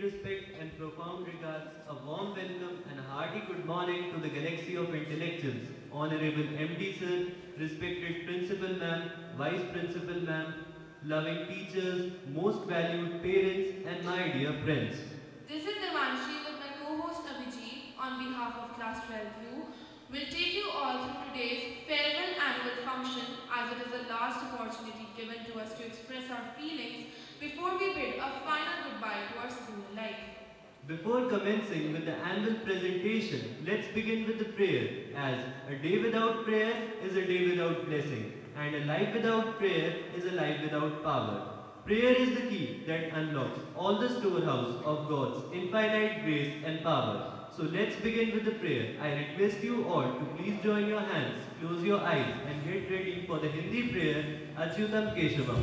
respect and profound regards, a warm welcome and a hearty good morning to the galaxy of intellectuals. Honorable MD Sir, respected Principal Ma'am, Vice Principal Ma'am, loving teachers, most valued parents, and my dear friends. This is Devanshi with my co-host Abhijit on behalf of Class 12U. We'll take you all through today's farewell annual function as it is the last opportunity given to us to express our feelings before we bid a final goodbye to our school life. Before commencing with the annual presentation, let's begin with the prayer, as a day without prayer is a day without blessing, and a life without prayer is a life without power. Prayer is the key that unlocks all the storehouse of God's infinite grace and power. So let's begin with the prayer. I request you all to please join your hands, close your eyes, and get ready for the Hindi prayer, Achyutam Keshavam.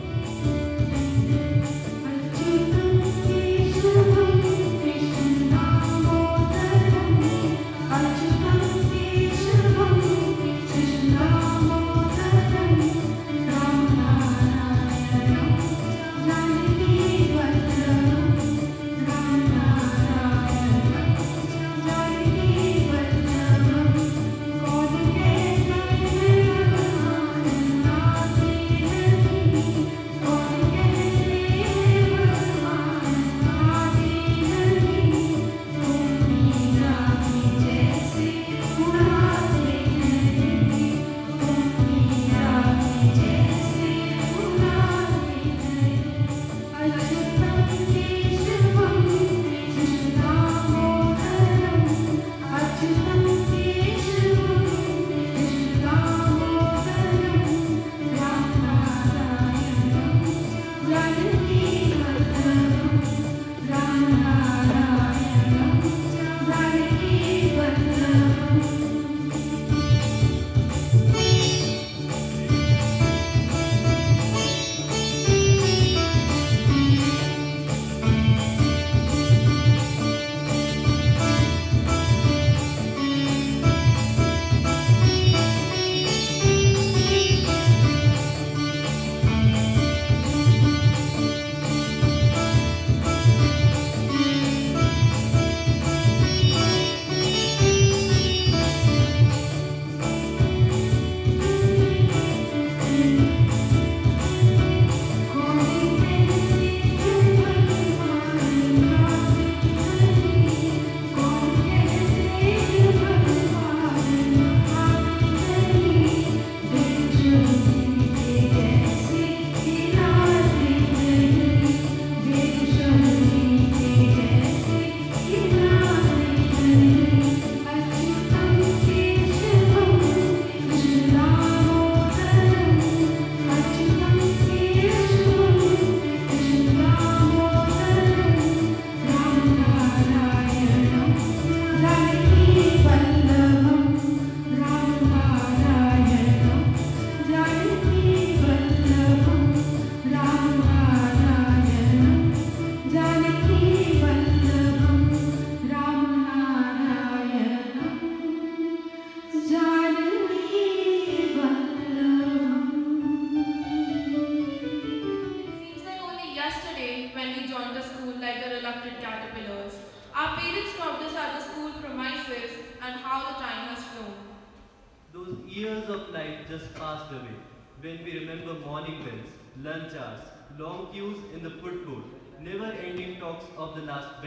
Lunch hours, long queues in the food court, never-ending talks of the last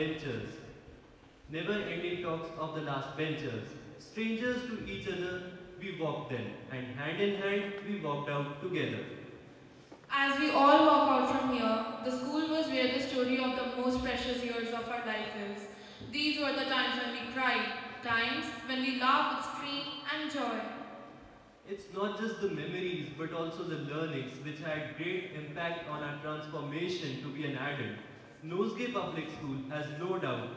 benchers, strangers to each other, we walked then, and hand in hand, we walked out together. As we all walk out from here, the school was where the story of the most precious years of our life is. These were the times when we cried, times when we laughed with scream and joy. It's not just the memories, but also the learnings which had great impact on our transformation to be an adult. Nosegay Public School has no doubt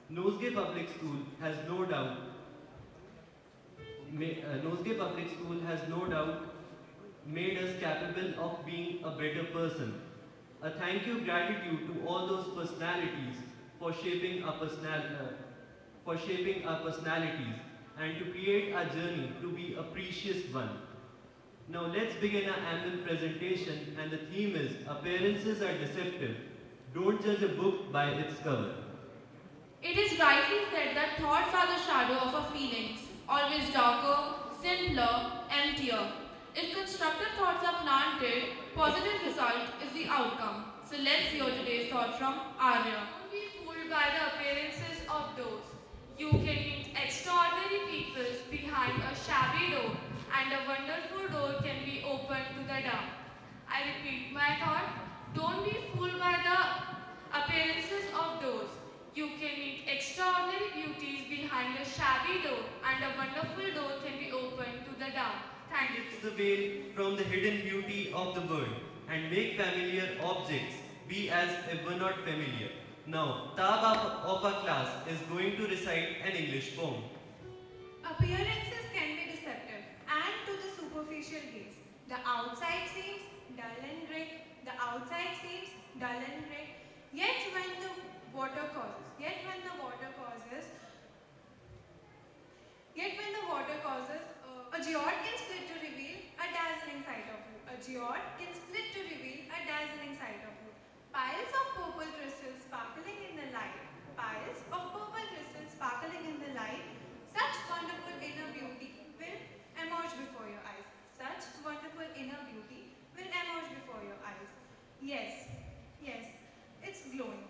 Nosegay Public School has no doubt made us capable of being a better person. A thank you gratitude to all those personalities for shaping our personalities and to create our journey to be a precious one. Now let's begin our annual presentation, and the theme is Appearances are Deceptive. Don't judge a book by its cover. It is rightly said that thoughts are the shadow of our feelings, always darker, simpler, emptier. If constructive thoughts are planted, positive result is the outcome. So let's hear today's thought from Arya. Don't be fooled by the appearances of doors. You can meet extraordinary people behind a shabby door, and a wonderful door can be opened to the dark. I repeat my thought. Don't be fooled by the appearances of doors. You can meet extraordinary beauties behind a shabby door, and a wonderful door can be opened to the dark. Thank you. The veil from the hidden beauty of the world and make familiar objects be as if were not familiar. Now, Taba of our class is going to recite an English poem. Appearances can be deceptive and to the superficial gaze. The outside seems dull and grey. The outside seems dull and grey. Yet when the water causes, a geode can split to reveal a dazzling sight of you. A geode can split to reveal a dazzling sight of you. Piles of purple crystals sparkling in the light. Piles of purple crystals sparkling in the light. Such wonderful inner beauty will emerge before your eyes. Such wonderful inner beauty will emerge before your eyes. Yes, it's glowing.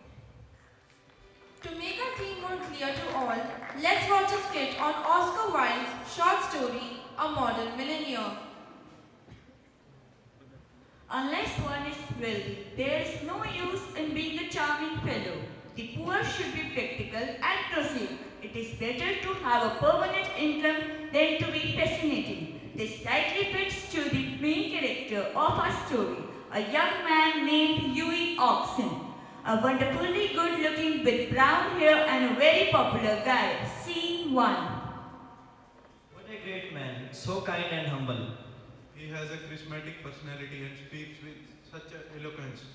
To make our theme more clear to all, let's watch a skit on Oscar Wilde's short story, A Modern Millionaire. Unless one is wealthy, there is no use in being a charming fellow. The poor should be practical and prosaic. It is better to have a permanent income than to be fascinating. This likely fits to the main character of our story, a young man named Xii-U, a wonderfully good-looking with brown hair and a very popular guy. Scene 1. What a great man, so kind and humble. He has a charismatic personality and speaks with such eloquence.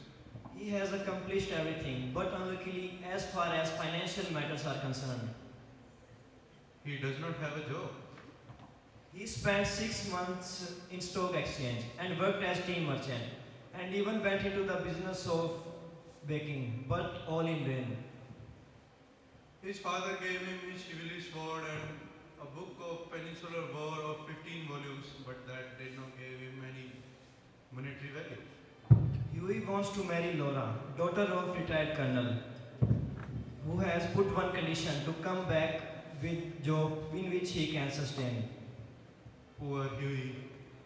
He has accomplished everything, but unluckily, as far as financial matters are concerned. He does not have a job. He spent 6 months in stock exchange and worked as tea merchant, and even went into the business of baking, but all in vain. His father gave him his chivalry sword and a book of Peninsular War of 15 volumes, but that did not give him any monetary value. Huey wants to marry Laura, daughter of retired colonel, who has put one condition: to come back with job in which he can sustain. Poor Huey.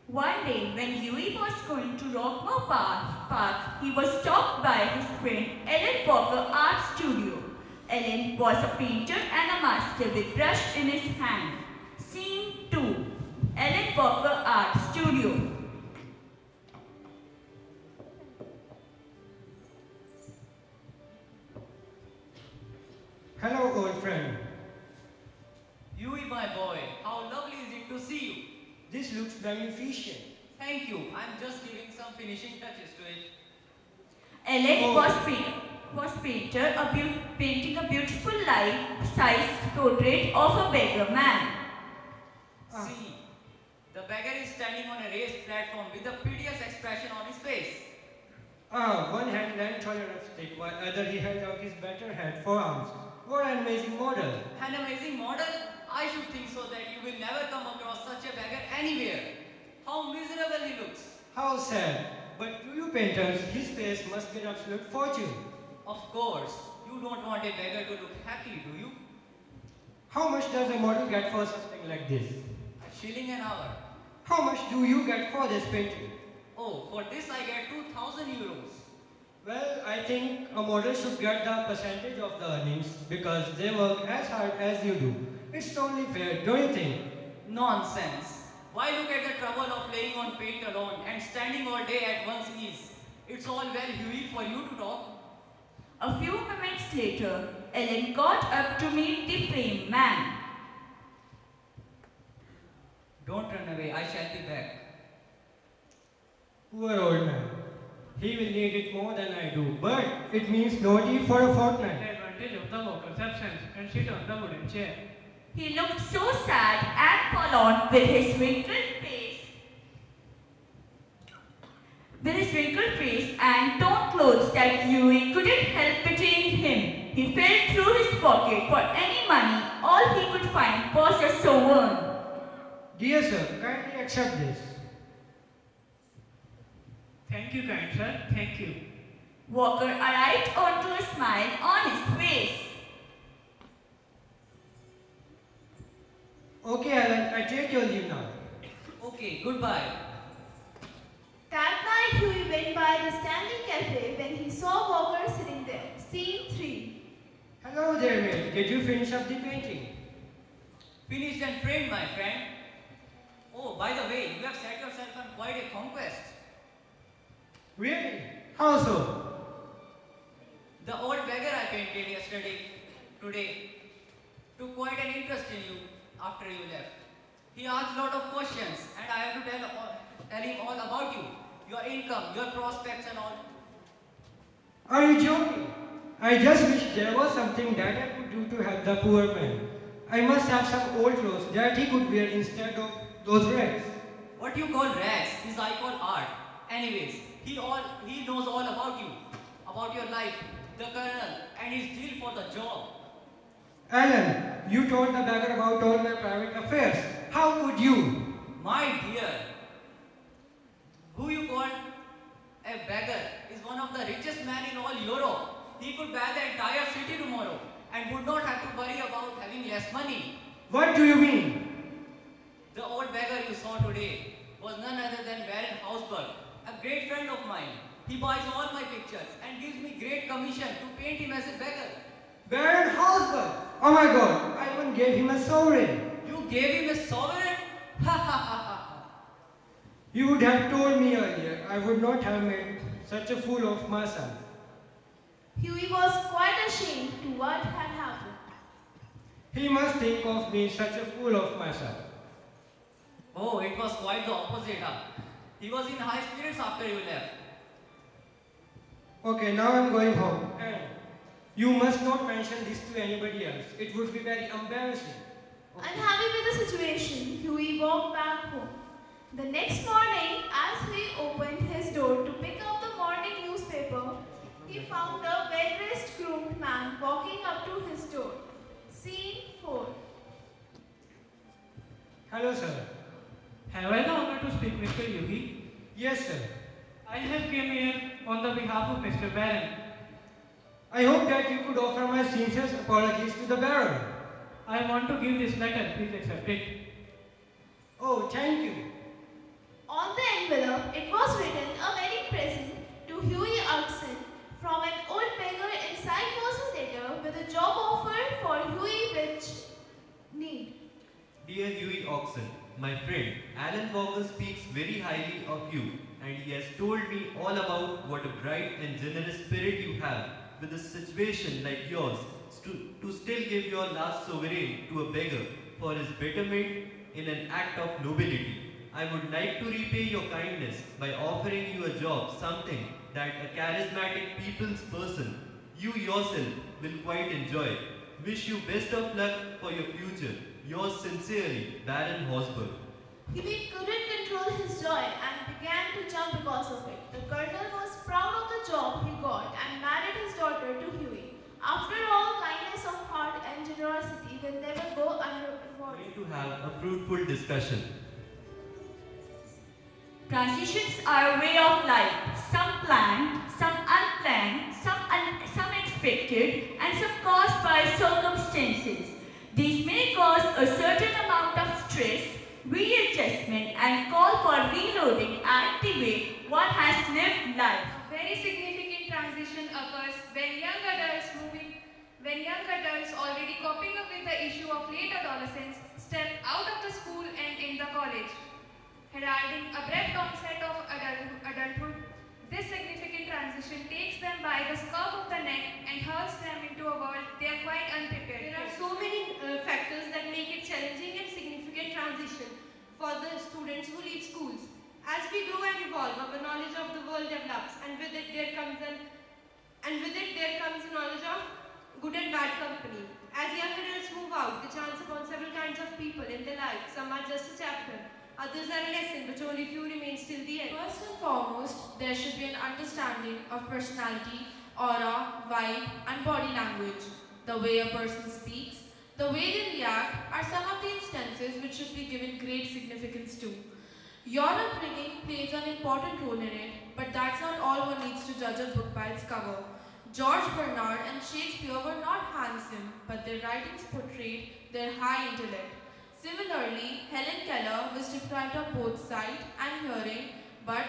One day, when Huey was going to Rockmore Park, he was stopped by his friend Ellen Walker Art Studio. Ellen was a painter and a master with brush in his hand. Scene 2. Ellen Walker Art Studio. Hello, old friend. Huey, my boy, how lovely is it to see you? This looks magnificent. Thank you. I'm just giving some finishing touches to it. Ellen was painting a beautiful life-sized portrait of a beggar man. See, the beggar is standing on a raised platform with a piteous expression on his face. One hand leant on a stick, while other he held out his better hand for arms. What an amazing model. An amazing model? I should think so that you will never come across such a beggar anywhere. How miserable he looks. How sad. But to you painters, his face must be an absolute fortune. Of course, you don't want a beggar to look happy, do you? How much does a model get for something like this? A shilling an hour. How much do you get for this painting? Oh, for this I get 2,000 euros. Well, I think a model should get the percentage of the earnings because they work as hard as you do. It's only fair, don't you think? Nonsense. Why look at the trouble of laying on paint alone and standing all day at one's ease? It's all well, Huey, for you to talk. A few moments later, Ellen got up to meet the framed man. Don't run away, I shall be back. Poor old man. He will need it more than I do, but it means no tea for a fortnight. Advantage of the walker's absence and sit on the wooden chair. He looked so sad and forlorn with his wrinkled face and torn clothes that Huey couldn't help pitying him. He felt through his pocket for any money. All he could find was a sovereign. Dear sir, kindly accept this. Thank you, kind sir. Thank you. Walker arrived onto a smile on his face. Okay, Alan, I take your leave now. Okay, goodbye. That night, Huey went by the Stanley Cafe when he saw Walker sitting there. Scene 3. Hello there, mate. Did you finish up the painting? Finished and framed, my friend. Oh, by the way, you have set yourself on quite a conquest. Really? How so? The old beggar I painted today, took quite an interest in you after you left. He asked a lot of questions and I have to tell him all about you, your income, your prospects and all. Are you joking? I just wish there was something that I could do to help the poor man. I must have some old clothes that he could wear instead of those rags. What you call rags is I call art. Anyways, he knows all about you, about your life, the colonel, and his deal for the job. Alan, you told the beggar about all my private affairs. How could you? My dear, who you call a beggar is one of the richest men in all Europe. He could buy the entire city tomorrow and would not have to worry about having less money. What do you mean? The old beggar you saw today was none other than Baron Hausberg, a great friend of mine. He buys all my pictures and gives me great commission to paint him as a beggar. Baron Hausberg! Oh my god, I even gave him a sovereign. You gave him a sovereign? Ha ha ha ha. You would have told me earlier. I would not have made such a fool of myself. Huey was quite ashamed to what had happened. He must think of me such a fool of myself. Oh, it was quite the opposite. Huh? He was in high spirits after you left. Okay, now I'm going home. And you must not mention this to anybody else. It would be very embarrassing. Okay. Unhappy with the situation, Huey walked back home. The next morning, as Huey opened his door to pick up the morning newspaper, he found a well-dressed groomed man walking up to his door. Scene 4. Hello, sir. Have I the honor to speak, Mr. Yugi? Yes, sir. I have came here on the behalf of Mr. Baron. I hope that you could offer my sincere apologies to the Baron. I want to give this letter. Please accept it. Oh, thank you. On the envelope, it was written a wedding present to Huey Oxen. From an old beggar inside was a letter with a job offer for Huey which need. Dear Huey Oxen, my friend, Alan Walker speaks very highly of you, and he has told me all about what a bright and generous spirit you have with a situation like yours to still give your last sovereign to a beggar for his betterment in an act of nobility. I would like to repay your kindness by offering you a job, something that a charismatic people's person, you yourself, will quite enjoy. Wish you best of luck for your future. Yours sincerely, Baron Hausberg. Huey couldn't control his joy and began to jump because of it. The colonel was proud of the job he got and married his daughter to Huey. After all, kindness of heart and generosity will never go unrewarded. Going to have a fruitful discussion. Transitions are a way of life. Some planned, some unplanned, some expected, and some caused by circumstances. These may cause a certain amount of stress, readjustment, and call for reloading and the way one has lived life. A very significant transition occurs when young adults already coping up with the issue of late adolescence step out of the school and in the college, heralding abrupt onset of adulthood. This significant transition takes them by the scruff of the neck and hurls them into a world they are quite unprepared. There are so many factors that make it challenging and significant transition for the students who leave schools. As we grow and evolve, our knowledge of the world develops, and with it there comes a knowledge of good and bad company. As young adults move out, they chance upon several kinds of people in their life. Some are just a chapter, others are a lesson, but only few remain till the end. First and foremost, there should be an understanding of personality aura, vibe, and body language. The way a person speaks, the way they react are some of the instances which should be given great significance to. Your upbringing plays an important role in it, but that's not all one needs to judge a book by its cover. George Bernard and Shakespeare were not handsome, but their writings portrayed their high intellect. Similarly, Helen Keller was deprived of both sight and hearing, but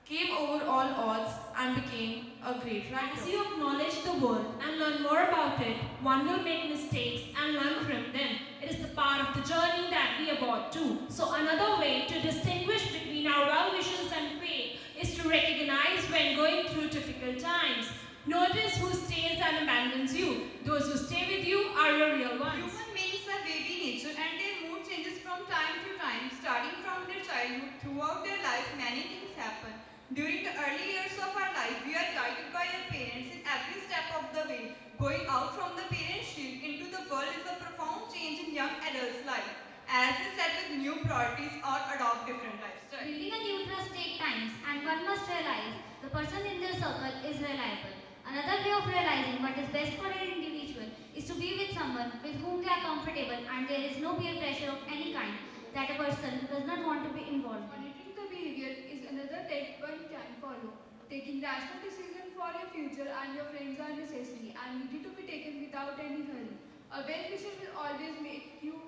came over all odds and became a great writer. As you acknowledge the world and learn more about it, one will make mistakes and learn from them. It is the part of the journey that we abhor too. So another way to distinguish between our well-wishes and fate is to recognize when going through difficult times. Notice who stays and abandons you. Those who stay with you are your real ones. Human beings are very nature and their mood changes from time to time. Starting from their childhood, throughout their life, many things happen. During the early years of our life, we are guided by our parents in every step of the way. Going out from the parents' shield into the world is a profound change in young adults' life, as they set with new priorities or adopt different lifestyles. Building a new trust takes time, and one must realize the person in their circle is reliable. Another way of realizing what is best for an individual is to be with someone with whom they are comfortable and there is no peer pressure of any kind that a person does not want to be involved in. Monitoring the behavior is another tip one can follow. Taking rational decisions for your future and your friends are necessary and needed to be taken without any hurry. A well-wisher will always make you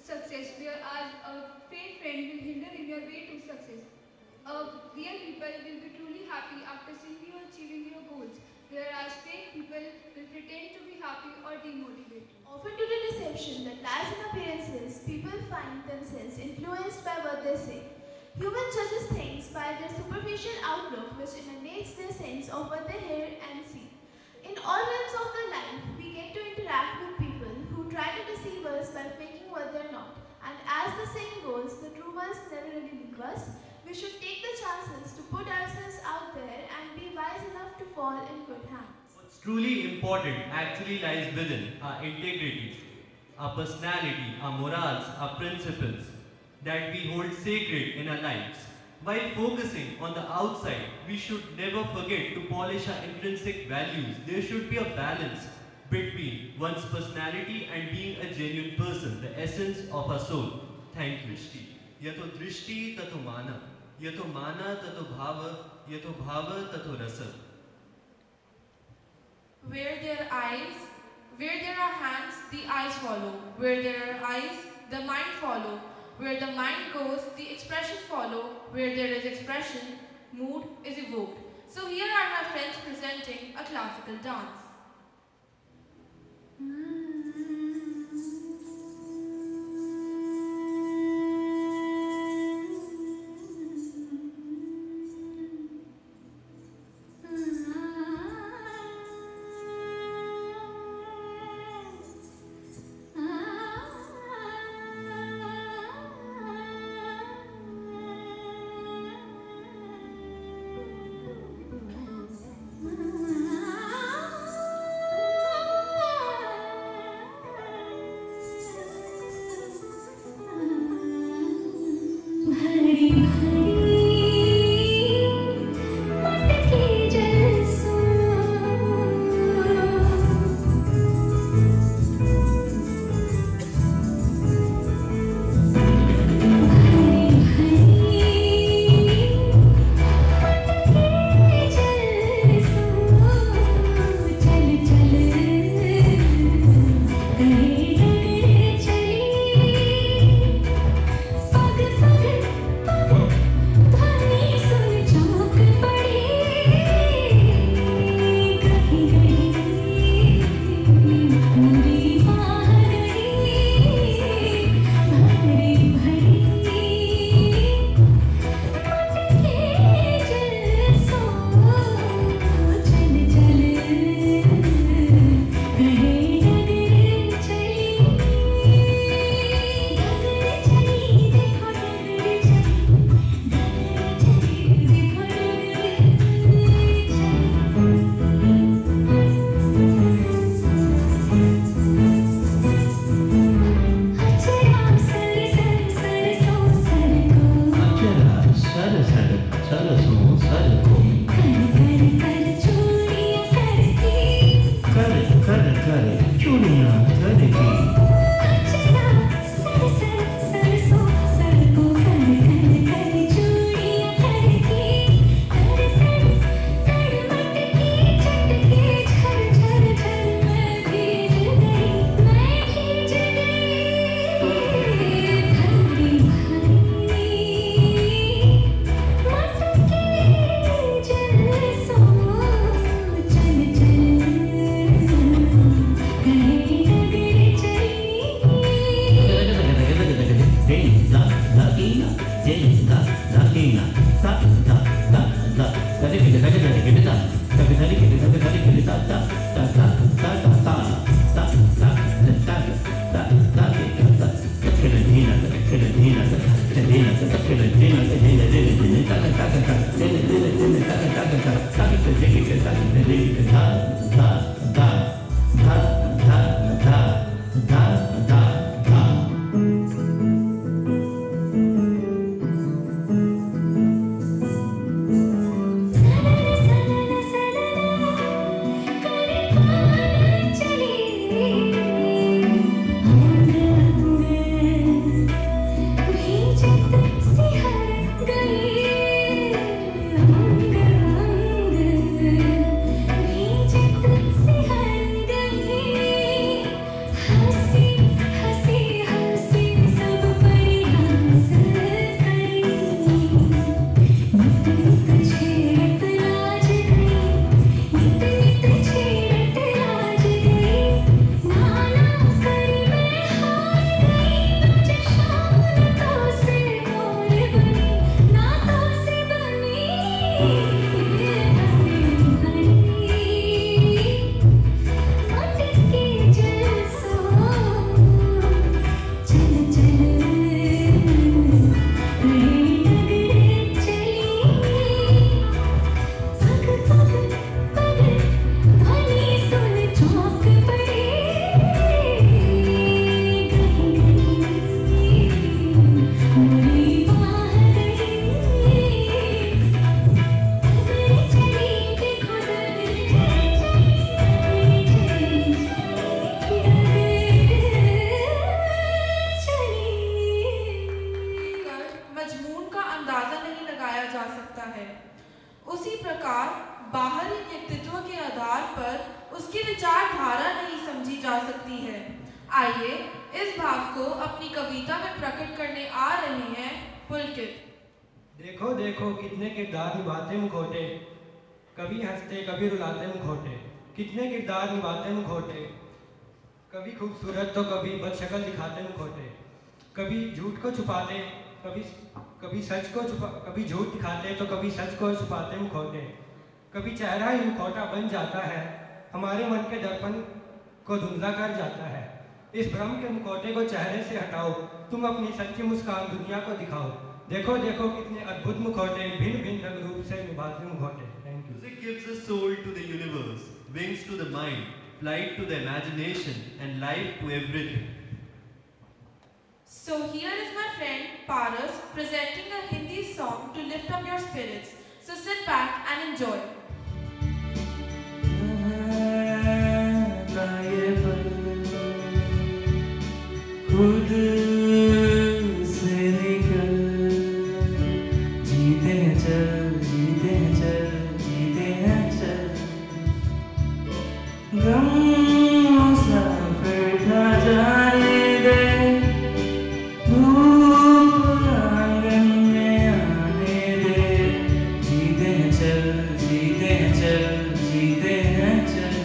success, whereas a fake friend will hinder in your way to success. Real people will be truly happy after seeing you achieving your goals, whereas fake people will pretend to be happy or demotivated. Often due to deception that lies in appearances, people find themselves influenced by what they say. Human judges things by their superficial outlook, which emanates their sense of what they hear and see. In all realms of their life, we get to interact with people who try to deceive us by faking what they're not. And as the saying goes, the true ones never really leave us. We should take the chances to put ourselves out there and be wise enough to fall in good hands. What's truly important actually lies within our integrity, our personality, our morals, our principles that we hold sacred in our lives. While focusing on the outside, we should never forget to polish our intrinsic values. There should be a balance between one's personality and being a genuine person, the essence of our soul. Thank you, Shri. Yato drishti tato mana, yato mana tato bhava tato rasa. Where there are hands, the eyes follow. Where there are eyes, the mind follow. Where the mind goes, the expression follow. Where there is expression, mood is evoked. So here are my friends presenting a classical dance. करे क्यों ना करेगी कितने किरदार निभाते मुखौटे, कभी खूबसूरत तो कभी बदशक्ल दिखाते मुखौटे, कभी झूठ को छुपाते, कभी सच को कभी झूठ दिखाते तो कभी सच को छुपाते मुखौटे, कभी चेहरा ही मुखौटा बन जाता है, हमारे मन के दर्पण को धुंधला कर जाता है। इस भ्रम के मुखौटे को चेहरे से हटाओ, तुम अपनी सच्ची मुस्कान दुनिया को दिखाओ। देखो देखो कितने अद्भुत मुखौटे, भिन्न भिन्न रंग रूप से निभाते मुखौटे। Thank you. Music gives a soul to the universe, wings to the mind, flight to the imagination, and life to everything. So here is my friend Paras presenting a Hindi song to lift up your spirits. So sit back and enjoy. खुद से निकल जीते हैं चल जीते हैं चल जीते हैं चल गम मुसाफिर था जाने दे धूप आंगन में आने दे जीते हैं चल जीते हैं चल जीते हैं चल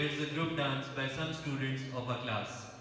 is a group dance by some students of our class.